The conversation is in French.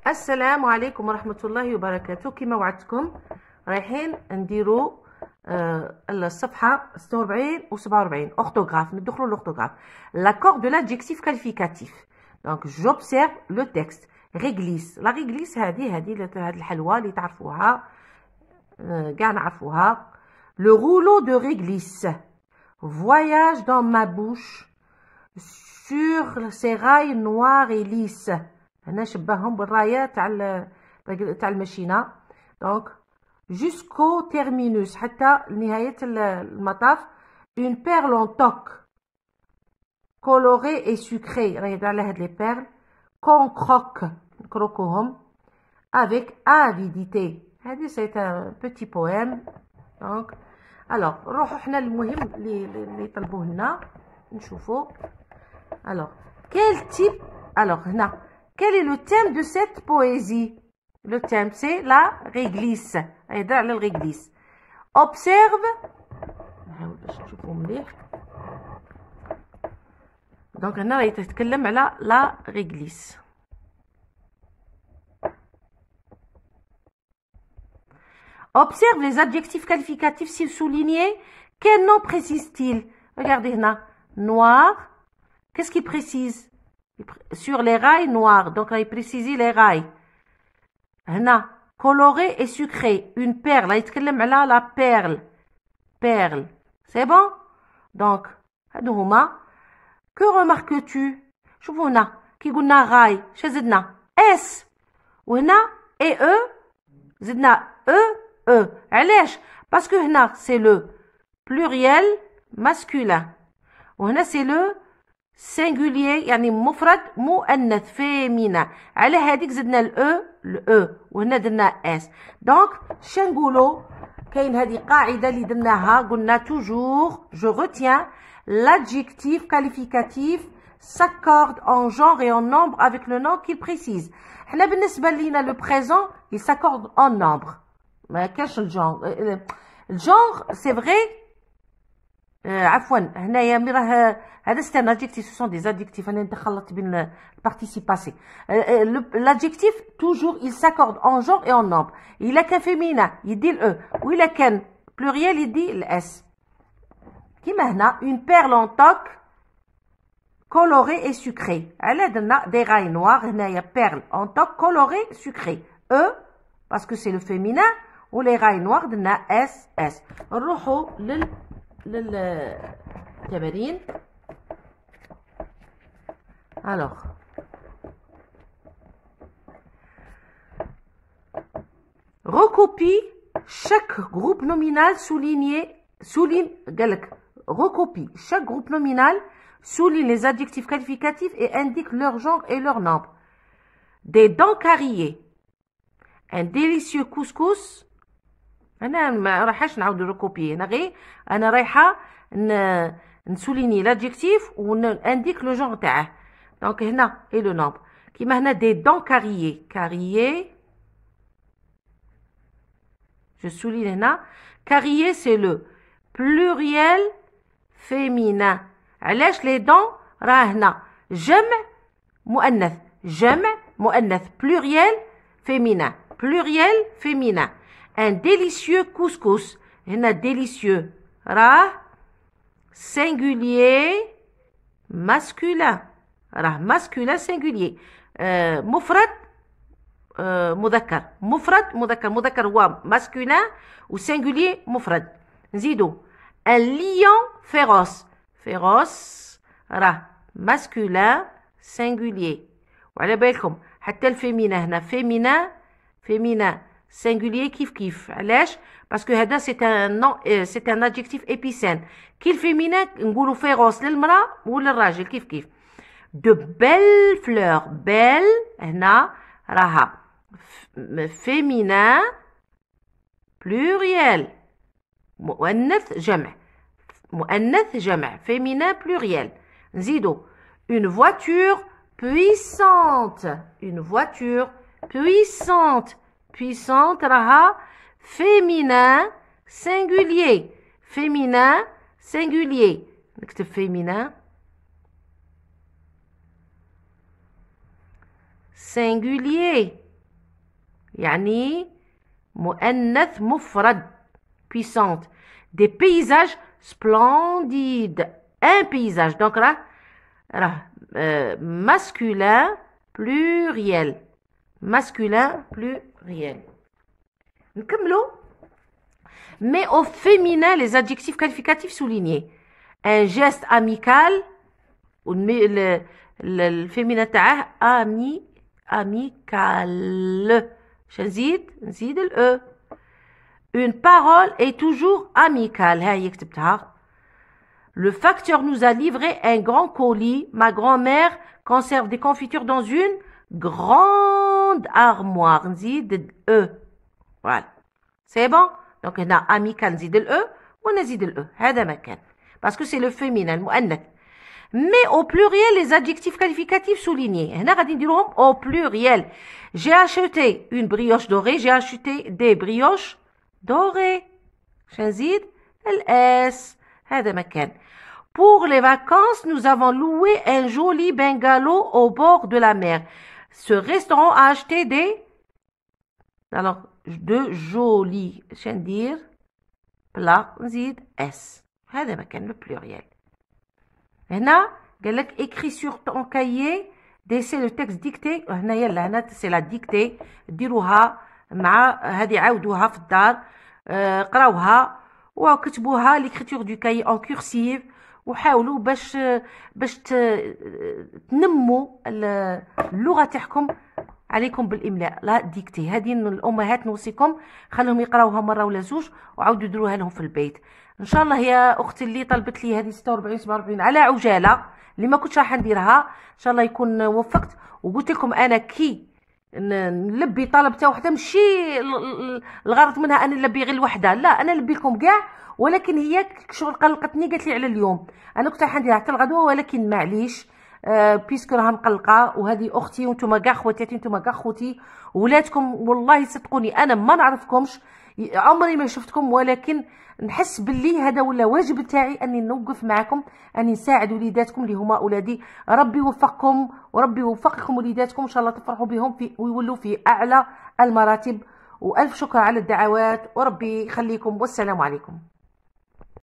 السلام عليكم ورحمة الله وبركاته. كما وعدتكم رايحين نديرو الصفحة 46 و 47 orthographe. ندخلو l'orthographe. L'accord de l'adjectif qualificatif. Donc j'observe le texte. réglisse. La réglisse هذه الحلوى اللي تعرفوها كاع نعرفوها. Le rouleau de réglisse voyage dans ma bouche sur ces rails noirs et lisses. هنا شبههم بالراية تاع الماشينة. donc jusqu'au terminus حتى نهاية المطاف. une perle en toc colorée et sucrée. راهي على هاد لي perles qu'on croque نكروكوهم avec avidité. هذه c'est un petit poème. donc alors نروحو حنا المهم اللي طلبوه لنا نشوفو. alors quel type. alors هنا quel est le thème de cette poésie? Le thème c'est la réglisse. هيدر على الريغليس. observe. نحاول باش تشوفوا مليح. دونك هنا راهي تتكلم على لا réglisse. observe les adjectifs qualificatifs s'ils soulignés. Quel nom précise-t-il? regardez هنا noir. qu'est-ce qu'il précise? sur les rails noirs. donc là il précise les rails. هنا coloré et sucré. une perle. là يتكلم على la perle. perle. c'est bon. donc هادو هما. que remarques-tu? شوفوا هنا كي قلنا راي شا زدنا اس وهنا اي او زدنا او علاش؟ باسكو هنا c'est le pluriel masculin وهنا c'est le singulier يعني مفرد مؤنث féminin. على هذيك زدنا الاو وهنا درنا اس. دونك شنقولوا كاين هذه قاعده اللي درناها قلنا toujours je retiens l'adjectif qualificatif s'accorde en genre et en nombre avec le nom qu'il précise. حنا بالنسبه لينا le présent il s'accorde en nombre. ما كاش الجونغ. الجونغ c'est vrai. عفوا هنايا مي راه هذا c'est un adjectif. ce sont des adjectifs. انا دخلت بين البارتيسيب باسي. l'adjectif toujours il s'accorde en genre et en nombre. الا كان féminin يدي ال والا كان pluriel يدي الاس. كيما هنا une perle en toc colorée et sucrée. على درنا des rails noirs. هنايا perle en toc colorée sucrée. parce que c'est le féminin و les rails noirs درنا اس. نروحو للتمارين. alors recopie chaque groupe nominal souligne قالك recopie chaque groupe nominal souligne les adjectifs qualificatifs et indique leur genre et leur nombre. des dents carillées. un délicieux couscous. انا ما رايحاش نعاود ريكوبي. انا غير انا رايحه نسوليني l'adjectif و انديك لو جونغ تاعه. دونك هنا اي لو نومبر. كيما هنا des dents carillées. je souligne هنا carillé c'est le pluriel féminin. علاش les dents راه هنا جمع مؤنث pluriel féminin. un délicieux couscous. هنا délicieux راه singulier masculin. راه masculin singulier. مفرد مذكر هو masculin و singulier مفرد. نزيدو un lion féroce راه masculin singulier. وعلى بالكم حتى الفيمينا هنا féminin singulier كيف علاش؟ باسكو هذا c'est un adjectif épicène. كي الفيمينا نقولوا féroce للمراه وللراجل كيف. de belles fleurs. belle هنا راها féminin pluriel مؤنث جمع féminin pluriel. نزيدو une voiture puissante. puissante راها féminin singulier. نكتب féminin singulier. يعني مؤنث مفرد puissante. Des paysages splendides. Un paysage. Donc là, masculin pluriel. Masculin pluriel. نكملوا. Mais au féminin, les adjectifs qualificatifs soulignés. Un geste amical. le féminin تاعه amical. نزيد ال E. Une parole est toujours amicale. هاي كتبتها. Le facteur nous a livré un grand colis. Ma grand-mère conserve des confitures dans une grande armoire. نزيد ال E. Voilà. C'est bon? Donc هنا amical نزيد ال E ونزيد ال E. هذا ما كان. Parce que c'est le féminin, المؤنث. Mais au pluriel, les adjectifs qualificatifs soulignés. هنا غادي نديروهم au pluriel. J'ai acheté une brioche dorée. J'ai acheté des brioches dorées. نزيد ال S. هذا ما كان. Pour les vacances, nous avons loué un joli bungalow au bord de la mer. Ce restaurant a acheté de jolis. شندير بلا نزيد S. هذا ما كان le pluriel. هنا قال لك écrit sur ton cahier ديسي لو تكست ديكتي. هنا يلا هنا سي لا ديكتي ديروها مع هذه عاودوها في الدار. قراوها وكتبوها ليكريتور دو كاي اون كورسيف وحاولوا باش تنموا اللغه تاعكم عليكم بالاملاء. لا ديكتي هذه الامهات نوصيكم خليهم يقراوها مره ولا زوج وعاودوا ديروها لهم في البيت ان شاء الله. يا اختي اللي طلبت لي هذه 46 47 على عجاله اللي ما كنتش راح نديرها ان شاء الله يكون وفقت. وقلت لكم انا كي نلبي طلب تاع وحده ماشي الغرض منها انا نلبي غير الوحده، لا انا نلبي لكم كاع، ولكن هي شغل قلقتني قالت لي على اليوم انا كنت راح نديرها حتى الغدوه ولكن معليش بيسكو راها مقلقه وهذه اختي وانتم كاع خواتاتي انتم كاع خوتي ولادكم. والله صدقوني انا ما نعرفكمش عمري ما شفتكم، ولكن نحس باللي هذا ولا واجب تاعي اني نوقف معكم اني نساعد وليداتكم اللي هما اولادي. ربي يوفقكم وربي يوفقكم وليداتكم ان شاء الله تفرحوا بهم ويولوا في اعلى المراتب. والف شكر على الدعوات وربي يخليكم والسلام عليكم.